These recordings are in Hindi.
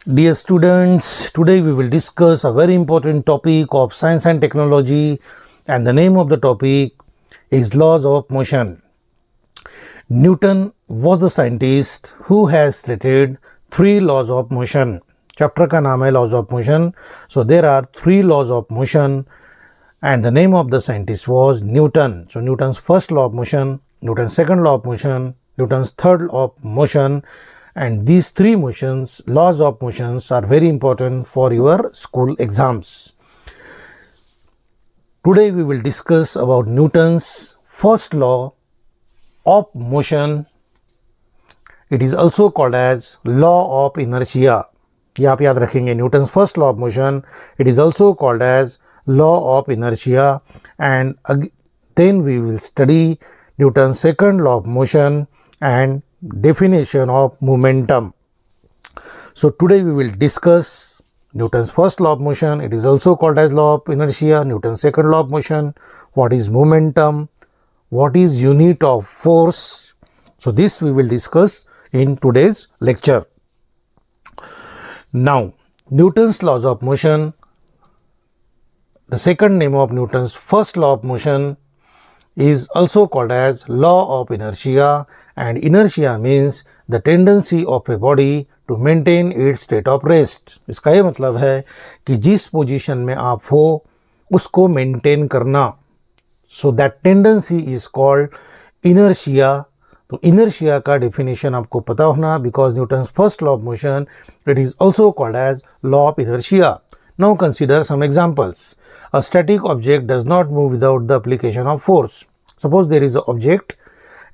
Dear students, today we will discuss a very important topic of science and technology, and the name of the topic is laws of motion. Newton was the scientist who has stated 3 laws of motion. Chapter का नाम है laws of motion. So there are 3 laws of motion and the name of the scientist was Newton. So Newton's first law of motion, Newton's second law of motion, Newton's third law of motion, and these 3 laws of motions are very important for your school exams. Today we will discuss about Newton's first law of motion. It is also called as law of inertia. ये आप याद रखेंगे, Newton's first law of motion. It is also called as law of inertia, and then we will study Newton's second law of motion and definition of momentum. So today we will discuss Newton's first law of motion. It is also called as law of inertia. Newton's second law of motion. What is momentum? What is unit of force? So this we will discuss in today's lecture. Now, Newton's laws of motion. The second name of Newton's first law of motion is also called as law of inertia, and inertia means the tendency of a body to maintain its state of rest. इसका ये मतलब है कि जिस पोजीशन में आप हो उसको मेंटेन करना. So that tendency is called inertia. तो inertia का definition आपको पता होना, because Newton's first law of motion, it is also called as law of inertia. Now consider some examples. A static object does not move without the application of force. Suppose there is an object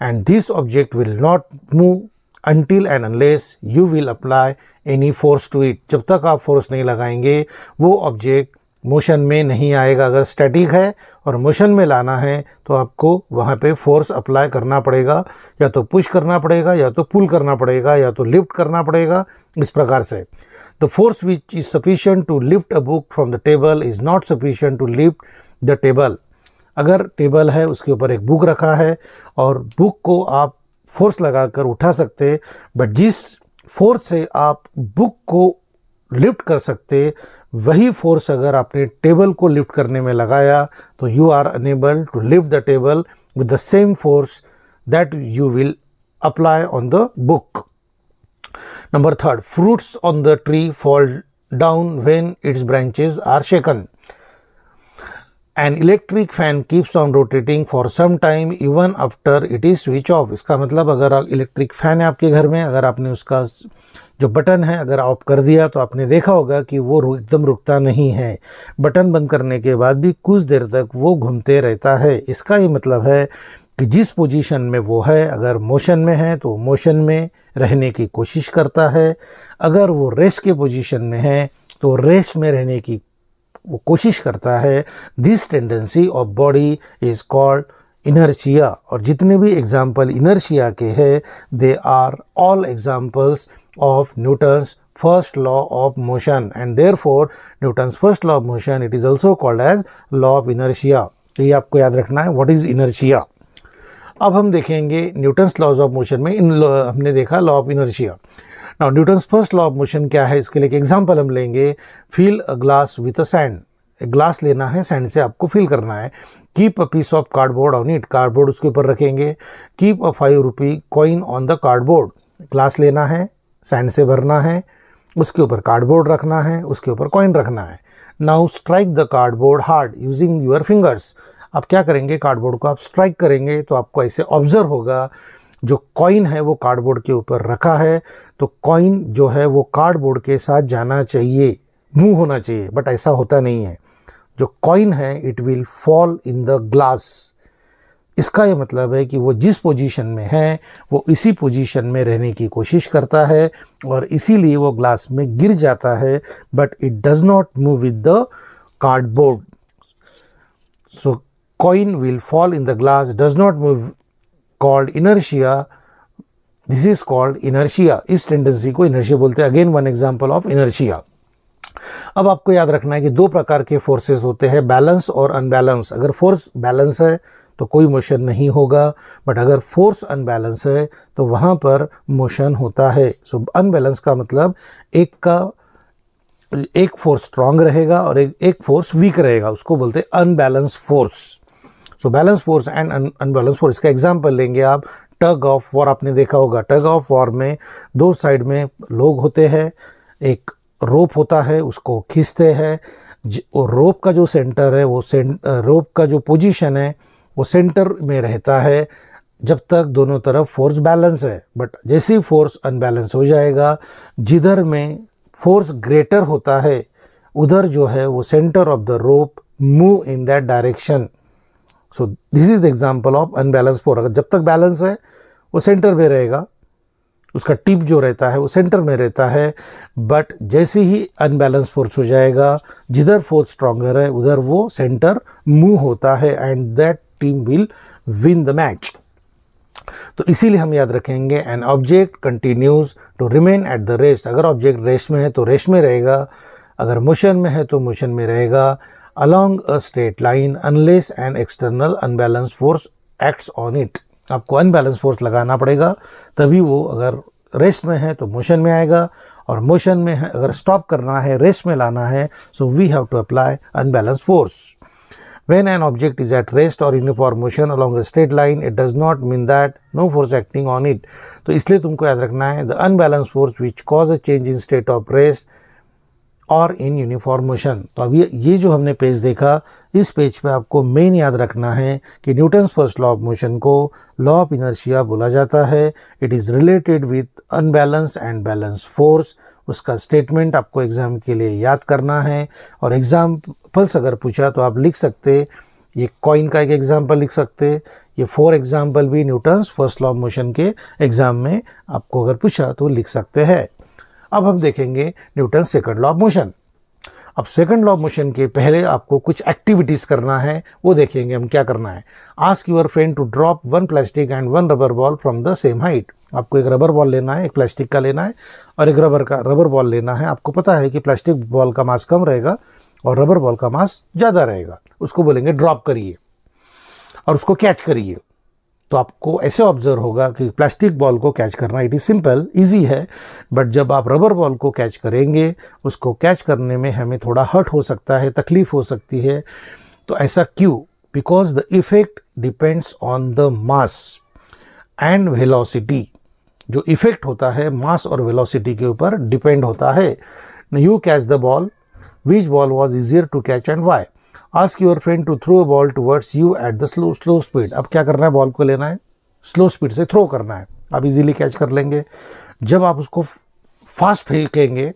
and this object will not move until and unless you will apply any force to it. जब तक आप force नहीं लगाएंगे वो object motion में नहीं आएगा. अगर static है और motion में लाना है तो आपको वहाँ पे force apply करना पड़ेगा, या तो push करना पड़ेगा, या तो pull करना पड़ेगा, या तो lift करना पड़ेगा. इस प्रकार से the force which is sufficient to lift a book from the table is not sufficient to lift the table. अगर टेबल है उसके ऊपर एक बुक रखा है और बुक को आप फोर्स लगाकर उठा सकते, बट जिस फोर्स से आप बुक को लिफ्ट कर सकते वही फोर्स अगर आपने टेबल को लिफ्ट करने में लगाया तो you are unable to lift the table with the same force that you will apply on the book. Number 3, fruits on the tree fall down when its branches are shaken. An electric fan keeps on rotating for some time even after it is switched off. इसका मतलब अगर इलेक्ट्रिक फैन है आपके घर में, अगर आपने उसका जो बटन है अगर ऑफ कर दिया तो आपने देखा होगा कि वो एकदम रुकता नहीं है. बटन बंद करने के बाद भी कुछ देर तक वो घूमते रहता है. इसका ये मतलब है कि जिस पोजीशन में वो है, अगर मोशन में है तो मोशन में रहने की कोशिश करता है, अगर वो रेस्ट के पोजीशन में है तो रेस्ट में रहने की वो कोशिश करता है. This tendency of body is called inertia. और जितने भी एग्जाम्पल इनर्शिया के हैं they are all examples of Newton's first law of motion, and therefore Newton's first law of motion it is also called as law of inertia. तो ये आपको याद रखना है, व्हाट इज इनर्शिया. अब हम देखेंगे न्यूटन्स लॉज ऑफ मोशन में हमने देखा law of inertia. Now Newton's first law of motion क्या है, इसके लिए एक एग्जांपल हम लेंगे. Fill a glass with a sand. एक ग्लास लेना है, सैंड से आपको फिल करना है. Keep a piece of cardboard on it. Cardboard उसके ऊपर रखेंगे. Keep a 5 rupee coin on the cardboard. Glass लेना है, सैंड से भरना है, उसके ऊपर कार्डबोर्ड रखना है, उसके ऊपर कॉइन रखना है. Now strike the cardboard hard using your fingers. आप क्या करेंगे, कार्डबोर्ड को आप स्ट्राइक करेंगे तो आपको ऐसे ऑब्जर्व होगा जो कॉइन है वो कार्डबोर्ड के ऊपर रखा है, तो कॉइन जो है वो कार्डबोर्ड के साथ जाना चाहिए, मूव होना चाहिए, बट ऐसा होता नहीं है. जो कॉइन है it will fall in the glass. इसका ये मतलब है कि वो जिस पोजीशन में है वो इसी पोजीशन में रहने की कोशिश करता है और इसीलिए वो ग्लास में गिर जाता है, but it does not move with the cardboard. So coin will fall in the glass, does not move, called inertia. This is called inertia. इस टेंडेंसी को inertia बोलते हैं. Again one example of inertia. अब आपको याद रखना है कि 2 प्रकार के फोर्सेस होते हैं, बैलेंस और अनबैलेंस. अगर फोर्स बैलेंस है तो कोई मोशन नहीं होगा, बट अगर फोर्स अनबैलेंस है तो वहाँ पर मोशन होता है. सो अनबैलेंस का मतलब एक का एक फोर्स स्ट्रांग रहेगा और एक फोर्स वीक रहेगा, उसको बोलते हैं unbalance force. So balance force and unbalance force, इसका एग्जांपल लेंगे आप टग ऑफ वॉर। आपने देखा होगा टग ऑफ वॉर में दो साइड में लोग होते हैं, एक रोप होता है उसको खींचते हैं, और रोप का जो सेंटर है वो रोप का जो पोजीशन है वो सेंटर में रहता है जब तक दोनों तरफ फोर्स बैलेंस है। बट जैसे ही फोर्स अनबैलेंस हो जाएगा, जिधर में फोर्स ग्रेटर होता है उधर जो है वो centre of the rope move in that direction. So this is the example of unbalance force. अगर जब तक बैलेंस है वो सेंटर में रहेगा, उसका टिप जो रहता है वो सेंटर में रहता है, बट जैसे ही अनबैलेंस फोर्स हो जाएगा, जिधर फोर्स स्ट्रॉन्गर है उधर वो सेंटर मूव होता है and that team will win the match. तो इसीलिए हम याद रखेंगे an object continues to remain at the rest. अगर ऑब्जेक्ट रेस्ट में है तो रेस्ट में रहेगा, अगर मोशन में है तो मोशन में रहेगा, along a straight line unless an external unbalance force acts on it. आपको अनबैलेंस फोर्स लगाना पड़ेगा तभी वो, अगर रेस्ट में है तो मोशन में आएगा, और मोशन में है अगर स्टॉप करना है, रेस्ट में लाना है, so we have to apply unbalance force. When an object is at rest or uniform motion along a straight line, it does not mean that no force acting on it. तो इसलिए तुमको याद रखना है the unbalanced force which cause a change in state of rest or in uniform motion। तो अभी ये जो हमने पेज देखा, इस पेज पे आपको मेन याद रखना है कि Newton's first law of motion को लॉ ऑफ इनर्शिया बोला जाता है। It is related with unbalance and balance force. उसका स्टेटमेंट आपको एग्जाम के लिए याद करना है, और एग्जाम्पल्स अगर पूछा तो आप लिख सकते, ये कॉइन का एक एग्जाम्पल लिख सकते, ये 4 एग्जाम्पल भी Newton's first law of motion के एग्जाम में आपको अगर पूछा तो लिख सकते हैं। अब हम देखेंगे Newton second law of motion. अब सेकंड लॉ ऑफ मोशन के पहले आपको कुछ एक्टिविटीज़ करना है, वो देखेंगे हम क्या करना है। Ask your friend to drop 1 plastic and 1 rubber ball from the same height. आपको एक रबर बॉल लेना है, एक प्लास्टिक का लेना है, और एक रबर बॉल लेना है। आपको पता है कि प्लास्टिक बॉल का मास कम रहेगा और रबर बॉल का मास ज़्यादा रहेगा। उसको बोलेंगे ड्रॉप करिए और उसको कैच करिए। तो आपको ऐसे ऑब्जर्व होगा कि प्लास्टिक बॉल को कैच करना इट इज़ सिंपल, ईजी है, बट जब आप रबर बॉल को कैच करेंगे, उसको कैच करने में हमें थोड़ा हर्ट हो सकता है, तकलीफ हो सकती है। तो ऐसा क्यों? Because the effect depends on the mass and velocity. जो इफेक्ट होता है मास और वेलोसिटी के ऊपर डिपेंड होता है। You catch the ball, which ball was easier to catch and why. Ask your friend to throw a ball towards you at the slow speed. अब क्या करना है, बॉल को लेना है, स्लो स्पीड से थ्रो करना है, आप इजीली कैच कर लेंगे। जब आप उसको फास्ट फेंकेंगे,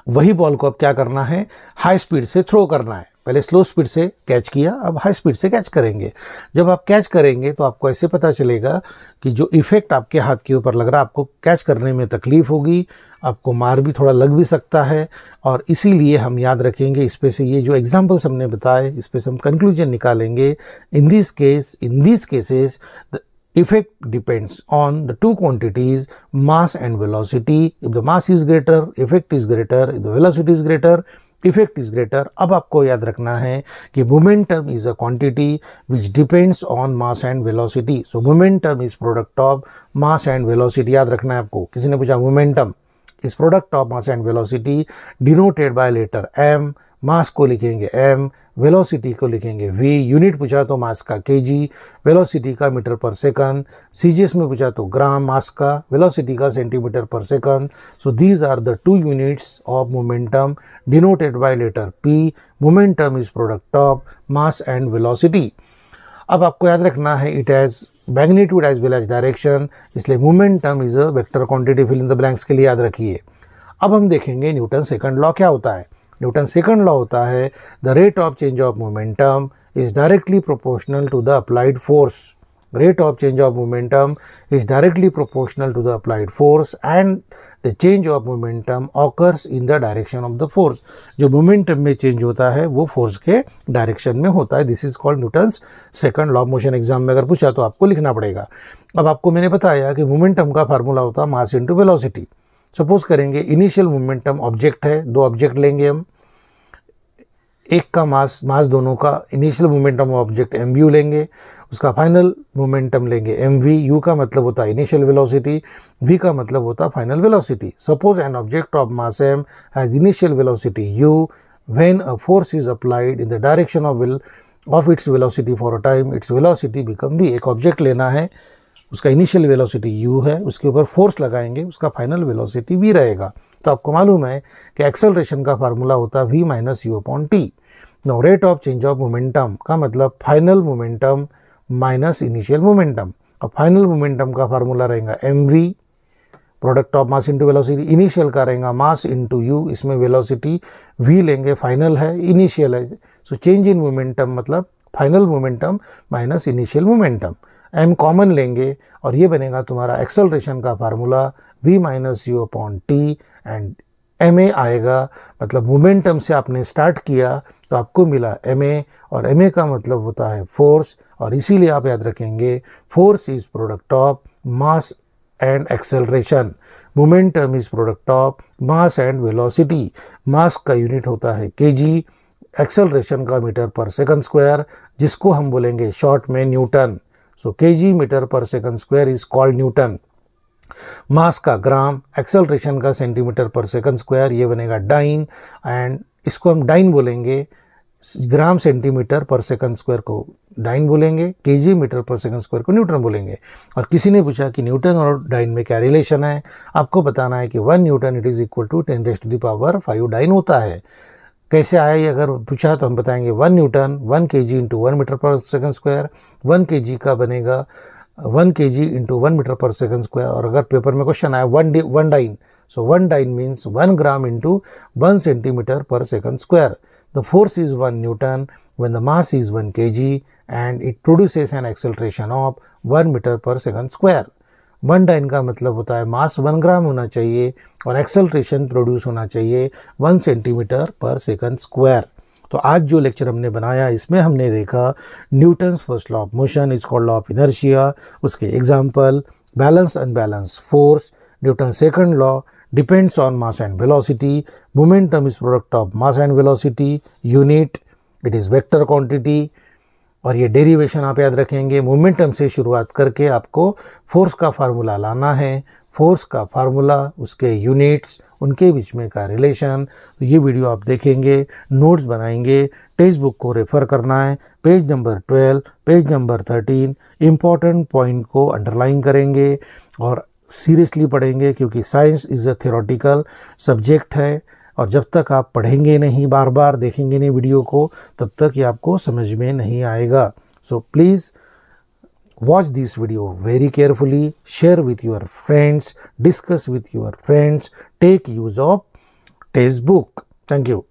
वही बॉल को अब क्या करना है, हाई स्पीड से थ्रो करना है। पहले स्लो स्पीड से कैच किया, अब हाई स्पीड से कैच करेंगे। जब आप कैच करेंगे तो आपको ऐसे पता चलेगा कि जो इफेक्ट आपके हाथ के ऊपर लग रहा है, आपको कैच करने में तकलीफ होगी, आपको मार भी थोड़ा लग भी सकता है। और इसीलिए हम याद रखेंगे, इस पे से ये जो एग्जांपल्स हमने बताए, इस पे से हम कंक्लूजन निकालेंगे। In this cases the effect depends on the two quantities, mass and velocity. If the mass is greater, effect is greater. If the velocity is greater, effect is greater. अब आपको याद रखना है कि momentum is a quantity which depends on mass and velocity. So momentum is product of mass and velocity. याद रखना है आपको। किसी ने पूछा momentum is product of mass and velocity denoted by letter m. मास को लिखेंगे m, वेलोसिटी को लिखेंगे v। यूनिट पूछा तो मास का kg, वेलोसिटी का मीटर पर सेकंड, सीजीएस में पूछा तो ग्राम, मास का, वेलोसिटी का सेंटीमीटर पर second. So these are the 2 units of momentum denoted by letter p। Momentum is product of mass and velocity. अब आपको याद रखना है it has magnitude as well as direction, इसलिए momentum is a vector quantity. Fill in the blanks के लिए याद रखिए। अब हम देखेंगे न्यूटन सेकंड लॉ क्या होता है। न्यूटन सेकंड लॉ होता है the rate of change of momentum is directly proportional to the applied force. Rate of change of momentum is directly proportional to the applied force and the change of momentum occurs in the direction of the force. जो मोमेंटम में चेंज होता है वो फोर्स के डायरेक्शन में होता है। This is called Newton's second law of motion. Exam में अगर पूछा तो आपको लिखना पड़ेगा। अब आपको मैंने बताया कि मोमेंटम का फार्मूला होता है मास इंटू वेलोसिटी। सपोज करेंगे इनिशियल मोमेंटम ऑब्जेक्ट है, 2 ऑब्जेक्ट लेंगे हम, एक का मास दोनों का, इनिशियल मोमेंटम ऑब्जेक्ट mv लेंगे, उसका फाइनल मोमेंटम लेंगे mv, u का मतलब होता है इनिशियल वेलोसिटी, v का मतलब होता है final velocity. Suppose an object of mass m has initial velocity u, when a force is applied in the direction of its velocity for a time, its velocity become v। एक ऑब्जेक्ट लेना है, उसका इनिशियल वेलोसिटी u है, उसके ऊपर फोर्स लगाएंगे, उसका फाइनल वेलोसिटी v रहेगा। तो आपको मालूम है कि एक्सेलरेशन का फार्मूला होता है v minus you upon T. Now rate of change of momentum का मतलब final momentum minus initial momentum. और फाइनल मोमेंटम का फार्मूला रहेगा mv, product of mass into velocity. Initial का रहेगा मास इंटू यू, इसमें वेलोसिटी v लेंगे, फाइनल है, इनिशियल है, सो चेंज इन मोमेंटम मतलब final momentum minus initial momentum. m common लेंगे और ये बनेगा तुम्हारा एक्सेलरेशन का formula v minus you upon T, and ma आएगा, मतलब मोमेंटम से आपने स्टार्ट किया तो आपको मिला ma, और ma का मतलब होता है फोर्स, और इसीलिए आप याद रखेंगे force is product of mass and acceleration, momentum is product of mass and velocity. Mass का यूनिट होता है kg, एक्सेलरेशन का मीटर पर सेकंड स्क्वायर, जिसको हम बोलेंगे शॉर्ट में न्यूटन। सो kg मीटर पर second square is called newton. Mass का ग्राम, एक्सेलरेशन का सेंटीमीटर पर सेकंड स्क्वायर, ये बनेगा डाइन, एंड इसको हम डाइन बोलेंगे, ग्राम सेंटीमीटर पर सेकंड स्क्वायर को डाइन बोलेंगे, केजी मीटर पर सेकंड स्क्वायर को न्यूटन बोलेंगे। और किसी ने पूछा कि न्यूटन और डाइन में क्या रिलेशन है, आपको बताना है कि 1 Newton it is equal to 10⁵ dyne होता है। कैसे आया ये अगर पूछा तो हम बताएंगे 1 न्यूटन 1 kg इंटू 1 मीटर पर सेकंड स्क्वायर, 1 kg का बनेगा 1 kg इंटू 1 मीटर पर सेकंड स्क्वायर। और अगर पेपर में क्वेश्चन आया 1 dyne, so 1 dyne means 1 gram into 1 centimetre पर second square. The force is 1 Newton when the mass is 1 kg and it produces an acceleration of 1 meter per second square। 1 dine का मतलब होता है मास 1 ग्राम होना चाहिए और एक्सेलरेशन प्रोड्यूस होना चाहिए 1 सेंटीमीटर पर सेकंड स्क्वायर। तो आज जो लेक्चर हमने बनाया इसमें हमने देखा Newton's first law of motion is called law of inertia, उसके example balance unbalance force, newton second law depends on mass and velocity, momentum is product of mass and velocity, unit it is vector quantity। और ये डेरिवेशन आप याद रखेंगे, मोमेंटम से शुरुआत करके आपको फोर्स का फार्मूला लाना है, फोर्स का फार्मूला, उसके यूनिट्स, उनके बीच में का रिलेशन। तो ये वीडियो आप देखेंगे, नोट्स बनाएंगे, टेक्स्ट बुक को रेफर करना है, page number 12, page number 13, important point को अंडरलाइन करेंगे और सीरियसली पढ़ेंगे, क्योंकि science is a theoretical subject है और जब तक आप पढ़ेंगे नहीं, बार बार देखेंगे नहीं वीडियो को, तब तक ये आपको समझ में नहीं आएगा। So please watch this video very carefully, share with your friends, discuss with your friends, take use of text book. Thank you.